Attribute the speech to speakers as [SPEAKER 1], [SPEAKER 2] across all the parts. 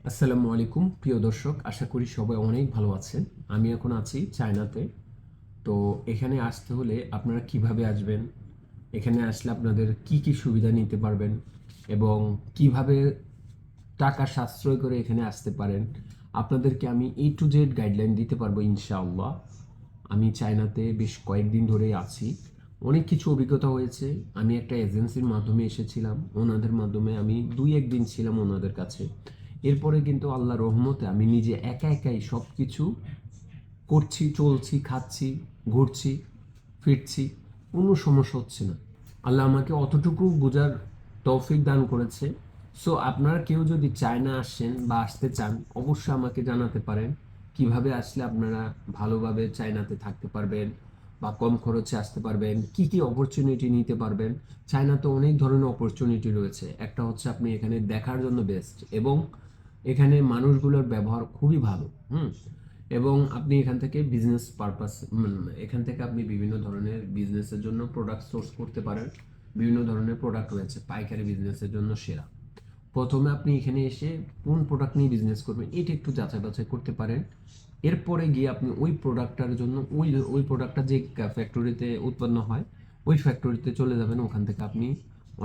[SPEAKER 1] আসসালামু আলাইকুম প্রিয় দর্শক, আশা করি সবাই অনেক ভালো আছেন। আমি এখন আছি চায়নাতে। তো এখানে আসতে হলে আপনারা কিভাবে আসবেন, এখানে আসলে আপনাদের কি কি সুবিধা নিতে পারবেন এবং কিভাবে টাকা সাশ্রয় করে এখানে আসতে পারেন, আপনাদেরকে আমি A to Z গাইডলাইন দিতে পারবো ইনশাআল্লাহ। আমি চায়নাতে বেশ কয়েকদিন ধরেই আছি, অনেক কিছু অভিজ্ঞতা হয়েছে। আমি একটা এজেন্সির মাধ্যমে এসেছিলাম, ওনাদের মাধ্যমে আমি 2-1 দিন ছিলাম ওনাদের কাছে। এরপরে কিন্তু আল্লাহ রহমতে আমি নিজে একা একাই সব কিছু করছি, চলছি, খাচ্ছি, ঘুরছি, ফিরছি, কোনো সমস্যা হচ্ছে না। আল্লাহ আমাকে অতটুকু বোঝার তৌফিক দান করেছে। সো আপনারা কেউ যদি চায়না আসেন বা আসতে চান, অবশ্যই আমাকে জানাতে পারেন কিভাবে আসলে আপনারা ভালোভাবে চায়নাতে থাকতে পারবেন বা কম খরচে আসতে পারবেন, কি কি অপরচুনিটি নিতে পারবেন। চায়নাতে অনেক ধরনের অপরচুনিটি রয়েছে। একটা হচ্ছে আপনি এখানে দেখার জন্য বেস্ট, এবং এখানে মানুষগুলোর ব্যবহার খুবই ভালো। এবং আপনি এখান থেকে বিজনেস পারপাস, এখান থেকে আপনি বিভিন্ন ধরনের বিজনেসের জন্য প্রোডাক্ট সোর্স করতে পারেন। বিভিন্ন ধরনের প্রোডাক্ট রয়েছে পাইকারি বিজনেসের জন্য সেরা। প্রথমে আপনি এখানে এসে কোন প্রোডাক্ট নিয়ে বিজনেস করবেন এটা একটু যাচাই বাছাই করতে পারেন। এরপরে গিয়ে আপনি ওই প্রোডাক্টটার জন্য ওই ওই প্রোডাক্টটা যে ফ্যাক্টরিতে উৎপন্ন হয় ওই ফ্যাক্টরিতে চলে যাবেন। ওখান থেকে আপনি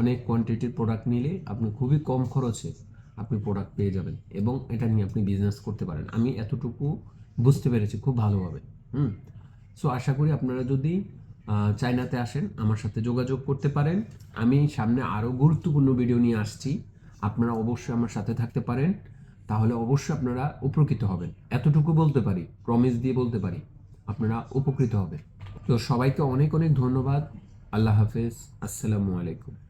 [SPEAKER 1] অনেক কোয়ান্টিটির প্রোডাক্ট নিলে আপনি খুবই কম খরচে আপনি প্রোডাক্ট পেয়ে যাবেন এবং এটা নিয়ে আপনি বিজনেস করতে পারেন। আমি এতটুকু বুঝতে পেরেছি খুব ভালোভাবে। হুম সো আশা করি আপনারা যদি চায়নাতে আসেন আমার সাথে যোগাযোগ করতে পারেন। আমি সামনে আরও গুরুত্বপূর্ণ ভিডিও নিয়ে আসছি, আপনারা অবশ্যই আমার সাথে থাকতে পারেন। তাহলে অবশ্যই আপনারা উপকৃত হবেন, এতটুকু বলতে পারি, প্রমিস দিয়ে বলতে পারি আপনারা উপকৃত হবেন। তো সবাইকে অনেক অনেক ধন্যবাদ। আল্লাহ হাফেজ। আসসালামু আলাইকুম।